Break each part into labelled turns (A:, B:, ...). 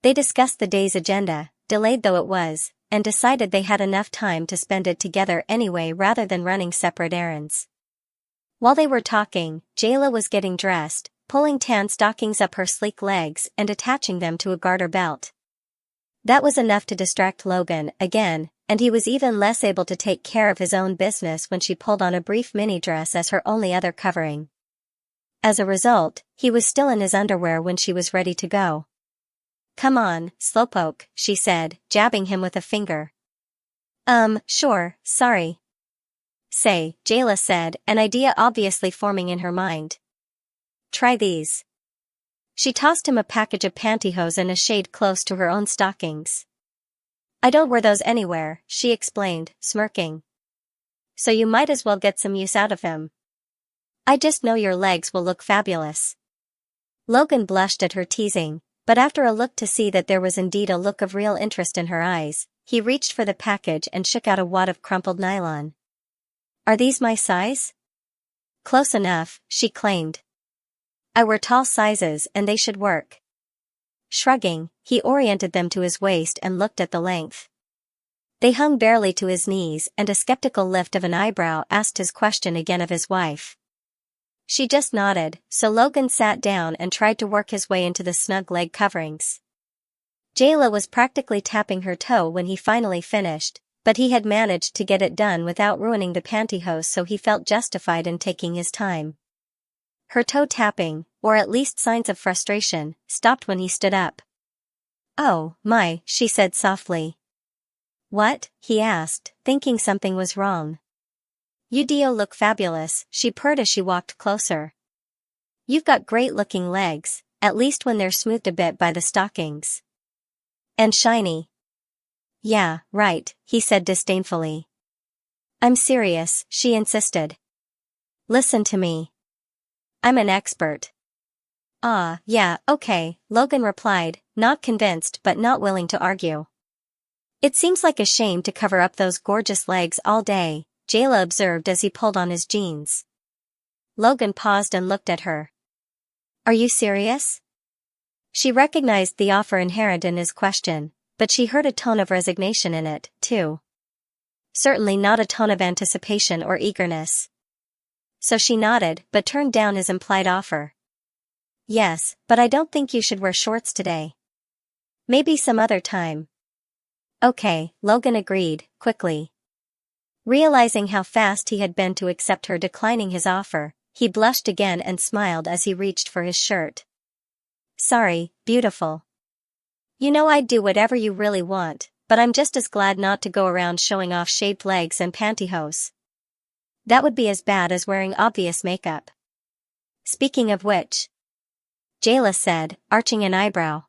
A: They discussed the day's agenda, delayed though it was, and decided they had enough time to spend it together anyway rather than running separate errands. While they were talking, Jayla was getting dressed, pulling tan stockings up her sleek legs and attaching them to a garter belt. That was enough to distract Logan again, and he was even less able to take care of his own business when she pulled on a brief mini dress as her only other covering. As a result, he was still in his underwear when she was ready to go. "Come on, slowpoke," she said, jabbing him with a finger. Sure, sorry." "Say," Jayla said, an idea obviously forming in her mind. "Try these." She tossed him a package of pantyhose in a shade close to her own stockings. "I don't wear those anywhere," she explained, smirking. "So you might as well get some use out of them. I just know your legs will look fabulous." Logan blushed at her teasing, but after a look to see that there was indeed a look of real interest in her eyes, he reached for the package and shook out a wad of crumpled nylon. "Are these my size?" "Close enough," she claimed. "I wear tall sizes and they should work." Shrugging, he oriented them to his waist and looked at the length. They hung barely to his knees, and a skeptical lift of an eyebrow asked his question again of his wife. She just nodded, so Logan sat down and tried to work his way into the snug leg coverings. Jayla was practically tapping her toe when he finally finished, but he had managed to get it done without ruining the pantyhose, so he felt justified in taking his time. Her toe tapping, or at least signs of frustration, stopped when he stood up. "Oh, my," she said softly. "What?" he asked, thinking something was wrong. "You do look fabulous," she purred as she walked closer. "You've got great-looking legs, at least when they're smoothed a bit by the stockings. And shiny." "Yeah, right," he said disdainfully. "I'm serious," she insisted. "Listen to me. I'm an expert." "Ah, yeah, okay," Logan replied, not convinced but not willing to argue. "It seems like a shame to cover up those gorgeous legs all day," Jayla observed as he pulled on his jeans. Logan paused and looked at her. "Are you serious?" She recognized the offer inherent in his question, but she heard a tone of resignation in it, too. Certainly not a tone of anticipation or eagerness. So she nodded but turned down his implied offer. "Yes, but I don't think you should wear shorts today. Maybe some other time." "Okay," Logan agreed, quickly. Realizing how fast he had been to accept her declining his offer, he blushed again and smiled as he reached for his shirt. "Sorry, beautiful. You know I'd do whatever you really want, but I'm just as glad not to go around showing off shaved legs and pantyhose. That would be as bad as wearing obvious makeup." "Speaking of which," Jayla said, arching an eyebrow.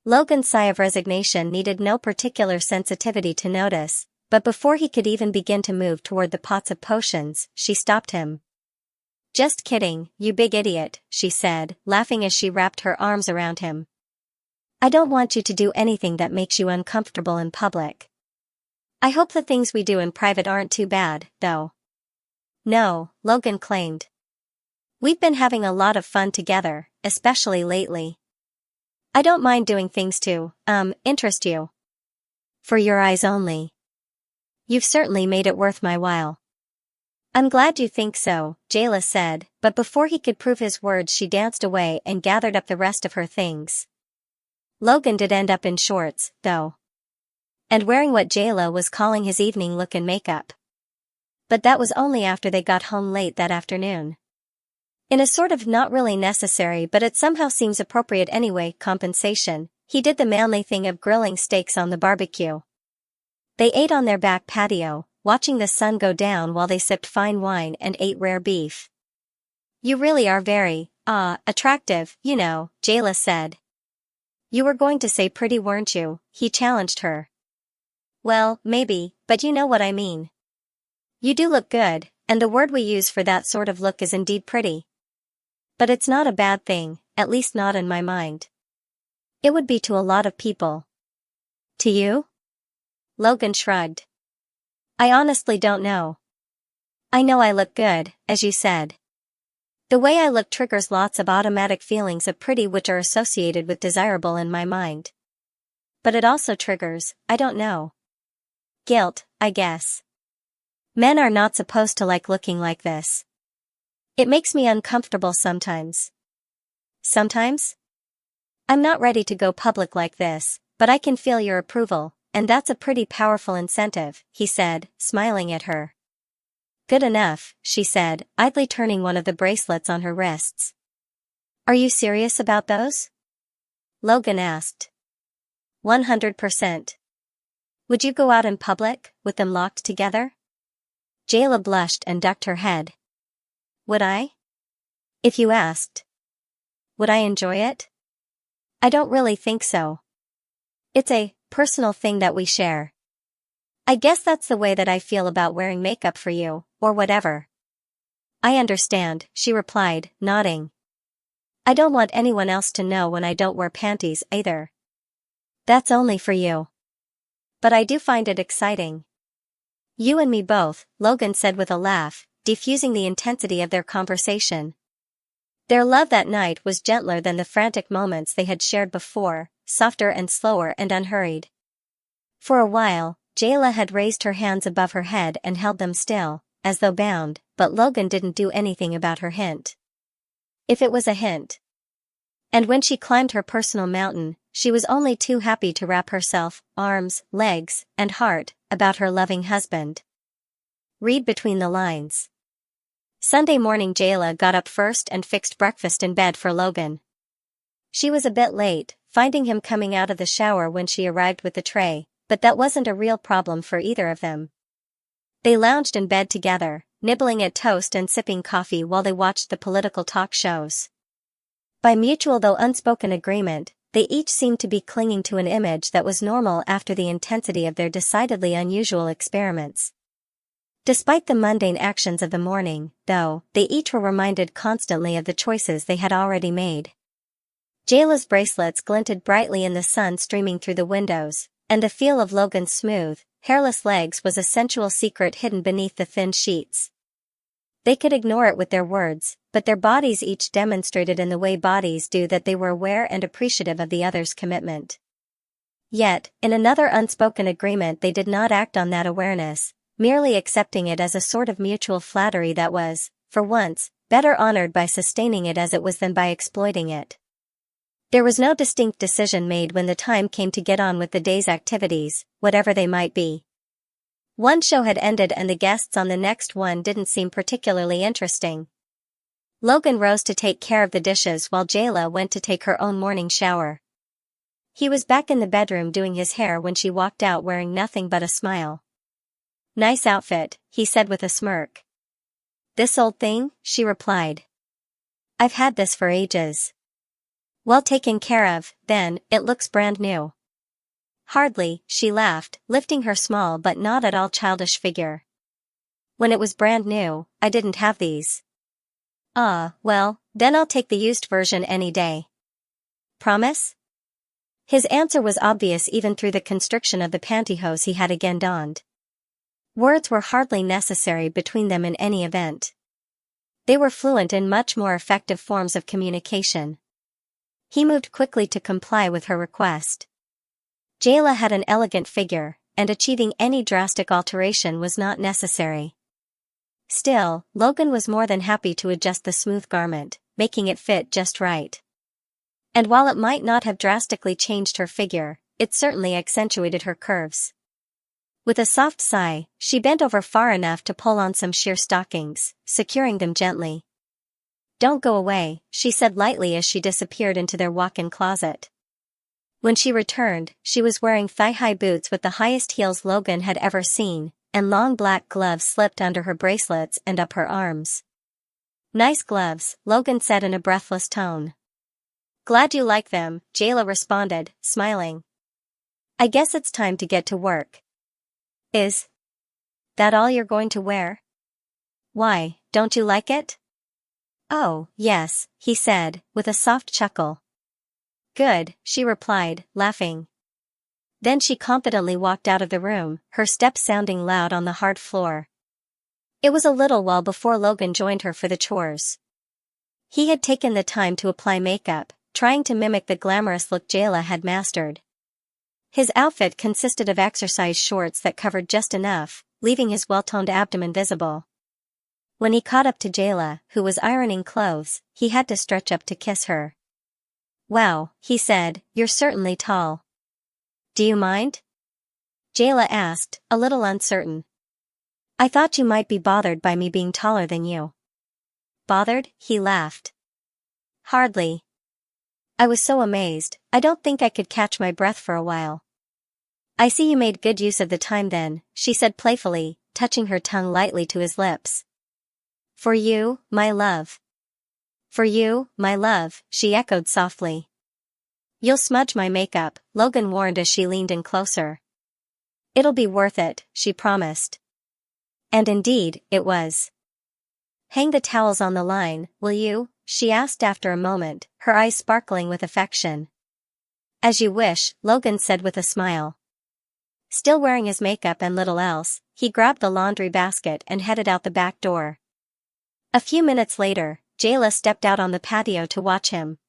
A: Logan's sigh of resignation needed no particular sensitivity to notice, but before he could even begin to move toward the pots of potions, she stopped him. "Just kidding, you big idiot," she said, laughing as she wrapped her arms around him. "I don't want you to do anything that makes you uncomfortable in public. I hope the things we do in private aren't too bad, though." "No," Logan claimed. "We've been having a lot of fun together, especially lately. I don't mind doing things to, interest you. For your eyes only. You've certainly made it worth my while." "I'm glad you think so," Jayla said, but before he could prove his words she danced away and gathered up the rest of her things. Logan did end up in shorts, though. And wearing what Jayla was calling his evening look and makeup. But that was only after they got home late that afternoon. In a sort of not really necessary but it somehow seems appropriate anyway compensation, he did the manly thing of grilling steaks on the barbecue. They ate on their back patio, watching the sun go down while they sipped fine wine and ate rare beef. "You really are very, attractive, you know," Jayla said. "You were going to say pretty, weren't you?" he challenged her. "Well, maybe, but you know what I mean. You do look good, and the word we use for that sort of look is indeed pretty. But it's not a bad thing, at least not in my mind. It would be to a lot of people." "To you?" Logan shrugged. "I honestly don't know. I know I look good, as you said. The way I look triggers lots of automatic feelings of pretty which are associated with desirable in my mind. But it also triggers, I don't know. Guilt, I guess. Men are not supposed to like looking like this. It makes me uncomfortable sometimes. Sometimes? I'm not ready to go public like this, but I can feel your approval, and that's a pretty powerful incentive, he said, smiling at her. Good enough, she said, idly turning one of the bracelets on her wrists. Are you serious about those? Logan asked. 100%. Would you go out in public, with them locked together? Jayla blushed and ducked her head. Would I? If you asked. Would I enjoy it? I don't really think so. It's a personal thing that we share. I guess that's the way that I feel about wearing makeup for you, or whatever. I understand, she replied, nodding. I don't want anyone else to know when I don't wear panties either. That's only for you. But I do find it exciting. You and me both, Logan said with a laugh, diffusing the intensity of their conversation. Their love that night was gentler than the frantic moments they had shared before, softer and slower and unhurried. For a while, Jayla had raised her hands above her head and held them still, as though bound, but Logan didn't do anything about her hint. If it was a hint. And when she climbed her personal mountain, she was only too happy to wrap herself, arms, legs, and heart, about her loving husband. Read between the lines. Sunday morning Jayla got up first and fixed breakfast in bed for Logan. She was a bit late, finding him coming out of the shower when she arrived with the tray, but that wasn't a real problem for either of them. They lounged in bed together, nibbling at toast and sipping coffee while they watched the political talk shows. By mutual though unspoken agreement, they each seemed to be clinging to an image that was normal after the intensity of their decidedly unusual experiments. Despite the mundane actions of the morning, though, they each were reminded constantly of the choices they had already made. Jayla's bracelets glinted brightly in the sun streaming through the windows, and the feel of Logan's smooth, hairless legs was a sensual secret hidden beneath the thin sheets. They could ignore it with their words, but their bodies each demonstrated in the way bodies do that they were aware and appreciative of the other's commitment. Yet, in another unspoken agreement they did not act on that awareness, merely accepting it as a sort of mutual flattery that was, for once, better honored by sustaining it as it was than by exploiting it. There was no distinct decision made when the time came to get on with the day's activities, whatever they might be. One show had ended and the guests on the next one didn't seem particularly interesting. Logan rose to take care of the dishes while Jayla went to take her own morning shower. He was back in the bedroom doing his hair when she walked out wearing nothing but a smile. Nice outfit, he said with a smirk. This old thing, she replied. I've had this for ages. Well taken care of, then, it looks brand new. Hardly, she laughed, lifting her small but not at all childish figure. When it was brand new, I didn't have these. Ah, well, then I'll take the used version any day. Promise? His answer was obvious even through the constriction of the pantyhose he had again donned. Words were hardly necessary between them in any event. They were fluent in much more effective forms of communication. He moved quickly to comply with her request. Jayla had an elegant figure, and achieving any drastic alteration was not necessary. Still, Logan was more than happy to adjust the smooth garment, making it fit just right. And while it might not have drastically changed her figure, it certainly accentuated her curves. With a soft sigh, she bent over far enough to pull on some sheer stockings, securing them gently. Don't go away, she said lightly as she disappeared into their walk-in closet. When she returned, she was wearing thigh-high boots with the highest heels Logan had ever seen, and long black gloves slipped under her bracelets and up her arms. Nice gloves, Logan said in a breathless tone. Glad you like them, Jayla responded, smiling. I guess it's time to get to work. Is that all you're going to wear? Why, don't you like it? Oh, yes, he said, with a soft chuckle. Good, she replied, laughing. Then she confidently walked out of the room, her steps sounding loud on the hard floor. It was a little while before Logan joined her for the chores. He had taken the time to apply makeup, trying to mimic the glamorous look Jayla had mastered. His outfit consisted of exercise shorts that covered just enough, leaving his well-toned abdomen visible. When he caught up to Jayla, who was ironing clothes, he had to stretch up to kiss her. "Wow," he said, "you're certainly tall. Do you mind?" Jayla asked, a little uncertain. "I thought you might be bothered by me being taller than you." "Bothered?" he laughed. "Hardly. I was so amazed, I don't think I could catch my breath for a while." "I see you made good use of the time then," she said playfully, touching her tongue lightly to his lips. "For you, my love." "For you, my love," she echoed softly. "You'll smudge my makeup," Logan warned as she leaned in closer. "It'll be worth it," she promised. And indeed, it was. "Hang the towels on the line, will you?" she asked after a moment, her eyes sparkling with affection. "As you wish," Logan said with a smile. Still wearing his makeup and little else, he grabbed the laundry basket and headed out the back door. A few minutes later, Jayla stepped out on the patio to watch him.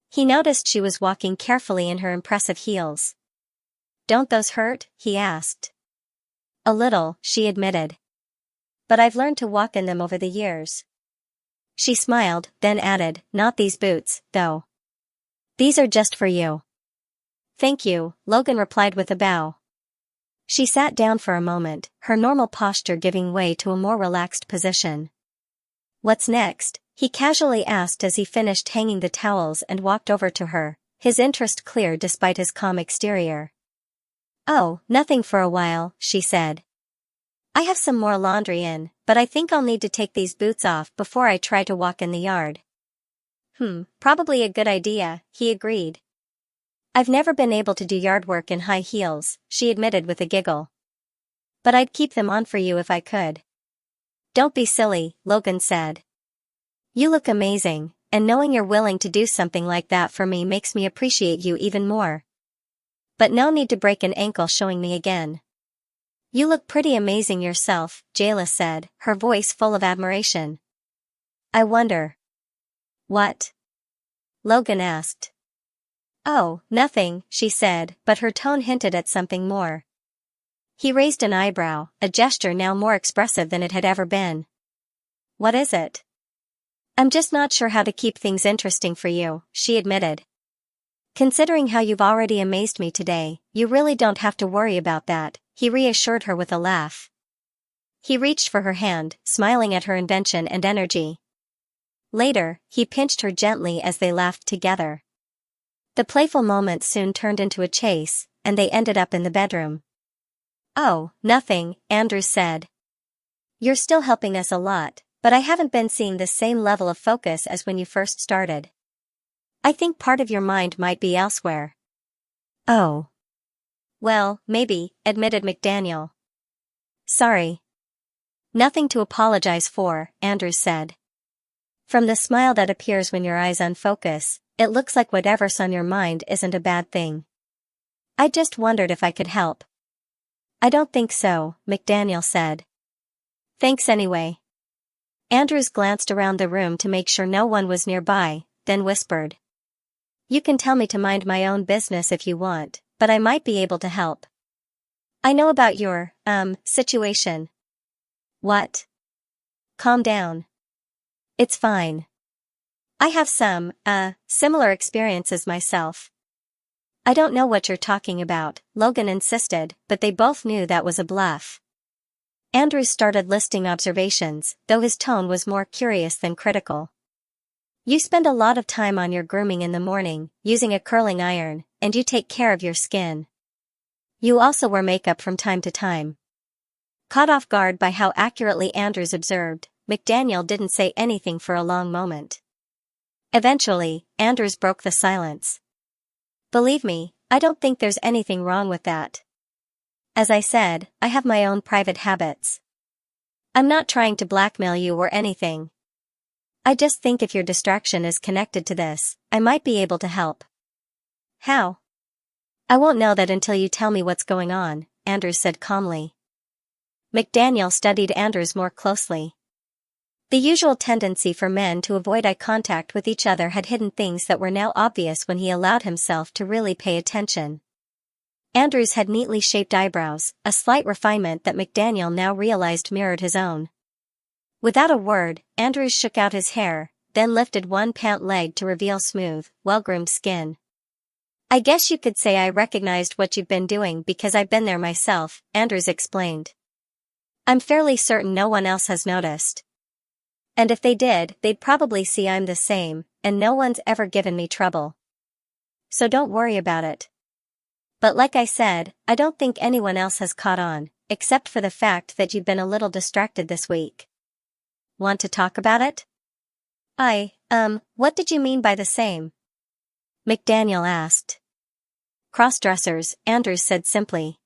A: He noticed she was walking carefully in her impressive heels. "Don't those hurt?" he asked. "A little," she admitted. "But I've learned to walk in them over the years." She smiled, then added, "Not these boots, though. These are just for you." "Thank you," Logan replied with a bow. She sat down for a moment, her normal posture giving way to a more relaxed position. "What's next?" he casually asked as he finished hanging the towels and walked over to her, his interest clear despite his calm exterior. "Oh, nothing for a while," she said. "I have some more laundry in, but I think I'll need to take these boots off before I try to walk in the yard." Probably a good idea," he agreed. "I've never been able to do yard work in high heels," she admitted with a giggle. "But I'd keep them on for you if I could." "Don't be silly," Logan said. "You look amazing, and knowing you're willing to do something like that for me makes me appreciate you even more. But no need to break an ankle showing me again." "You look pretty amazing yourself," Jayla said, her voice full of admiration. "I wonder." "What?" Logan asked. "Oh, nothing," she said, but her tone hinted at something more. He raised an eyebrow, a gesture now more expressive than it had ever been. "What is it?" "I'm just not sure how to keep things interesting for you," she admitted. "Considering how you've already amazed me today, you really don't have to worry about that," he reassured her with a laugh. He reached for her hand, smiling at her invention and energy. Later, he pinched her gently as they laughed together. The playful moment soon turned into a chase, and they ended up in the bedroom. "Oh, nothing," Andrew said. "You're still helping us a lot, but I haven't been seeing the same level of focus as when you first started. I think part of your mind might be elsewhere." "Oh. Well, maybe," admitted McDaniel. "Sorry." "Nothing to apologize for," Andrew said. "From the smile that appears when your eyes unfocus, it looks like whatever's on your mind isn't a bad thing. I just wondered if I could help." "I don't think so," McDaniel said. "Thanks anyway." Andrews glanced around the room to make sure no one was nearby, then whispered. "You can tell me to mind my own business if you want, but I might be able to help. I know about your, situation." "What?" "Calm down. It's fine. I have some, similar experiences myself." "I don't know what you're talking about," Logan insisted, but they both knew that was a bluff. Andrews started listing observations, though his tone was more curious than critical. "You spend a lot of time on your grooming in the morning, using a curling iron, and you take care of your skin. You also wear makeup from time to time." Caught off guard by how accurately Andrews observed, McDaniel didn't say anything for a long moment. Eventually, Andrews broke the silence. "Believe me, I don't think there's anything wrong with that. As I said, I have my own private habits. I'm not trying to blackmail you or anything. I just think if your distraction is connected to this, I might be able to help." "How?" "I won't know that until you tell me what's going on," Andrews said calmly. McDaniel studied Andrews more closely. The usual tendency for men to avoid eye contact with each other had hidden things that were now obvious when he allowed himself to really pay attention. Andrews had neatly shaped eyebrows, a slight refinement that McDaniel now realized mirrored his own. Without a word, Andrews shook out his hair, then lifted one pant leg to reveal smooth, well-groomed skin. "I guess you could say I recognized what you've been doing because I've been there myself," Andrews explained. "I'm fairly certain no one else has noticed. And if they did, they'd probably see I'm the same, and no one's ever given me trouble. So don't worry about it. But like I said, I don't think anyone else has caught on, except for the fact that you've been a little distracted this week. Want to talk about it?" What did you mean by the same?" McDaniel asked. "Crossdressers," Andrews said simply.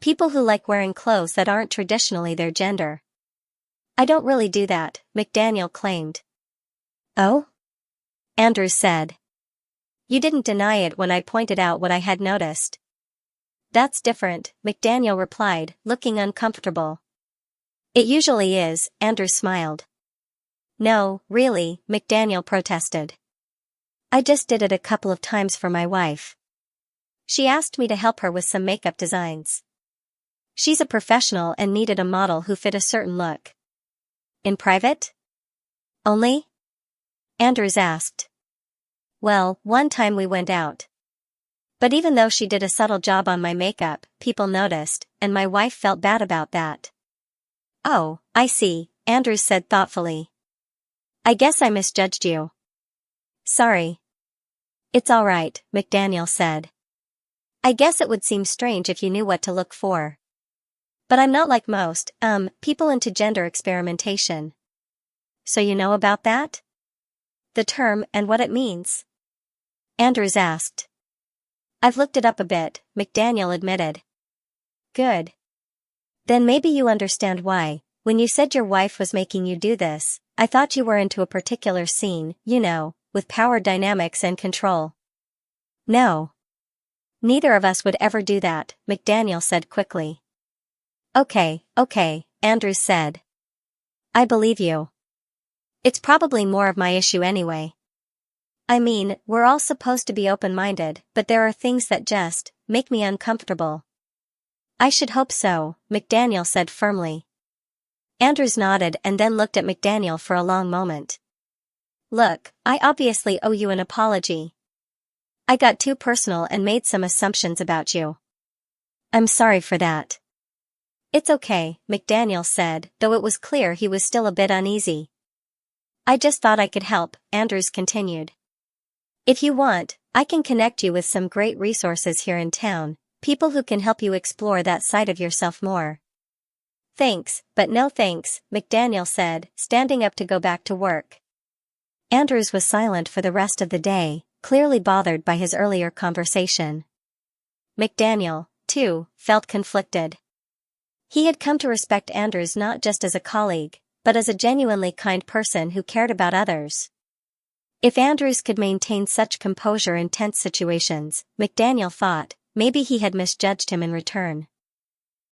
A: "People who like wearing clothes that aren't traditionally their gender." "I don't really do that," McDaniel claimed. "Oh?" Andrews said. "You didn't deny it when I pointed out what I had noticed." "That's different," McDaniel replied, looking uncomfortable. "It usually is," Andrews smiled. "No, really," McDaniel protested. "I just did it a couple of times for my wife. She asked me to help her with some makeup designs. She's a professional and needed a model who fit a certain look." "In private? Only?" Andrews asked. "Well, one time we went out. But even though she did a subtle job on my makeup, people noticed, and my wife felt bad about that." "Oh, I see," Andrews said thoughtfully. "I guess I misjudged you. Sorry." "It's all right," McDaniel said. "I guess it would seem strange if you knew what to look for. But I'm not like most, people into gender experimentation." "So you know about that? The term and what it means?" Andrews asked. "I've looked it up a bit," McDaniel admitted. "Good. Then maybe you understand why, when you said your wife was making you do this, I thought you were into a particular scene, with power dynamics and control." "No. Neither of us would ever do that," McDaniel said quickly. Okay, Andrews said. "I believe you. It's probably more of my issue anyway. I mean, we're all supposed to be open-minded, but there are things that just make me uncomfortable." "I should hope so," McDaniel said firmly. Andrews nodded and then looked at McDaniel for a long moment. "Look, I obviously owe you an apology. I got too personal and made some assumptions about you. I'm sorry for that." "It's okay," McDaniel said, though it was clear he was still a bit uneasy. "I just thought I could help," Andrews continued. "If you want, I can connect you with some great resources here in town, people who can help you explore that side of yourself more." "Thanks, but no thanks," McDaniel said, standing up to go back to work. Andrews was silent for the rest of the day, clearly bothered by his earlier conversation. McDaniel, too, felt conflicted. He had come to respect Andrews not just as a colleague, but as a genuinely kind person who cared about others. If Andrews could maintain such composure in tense situations, McDaniel thought, maybe he had misjudged him in return.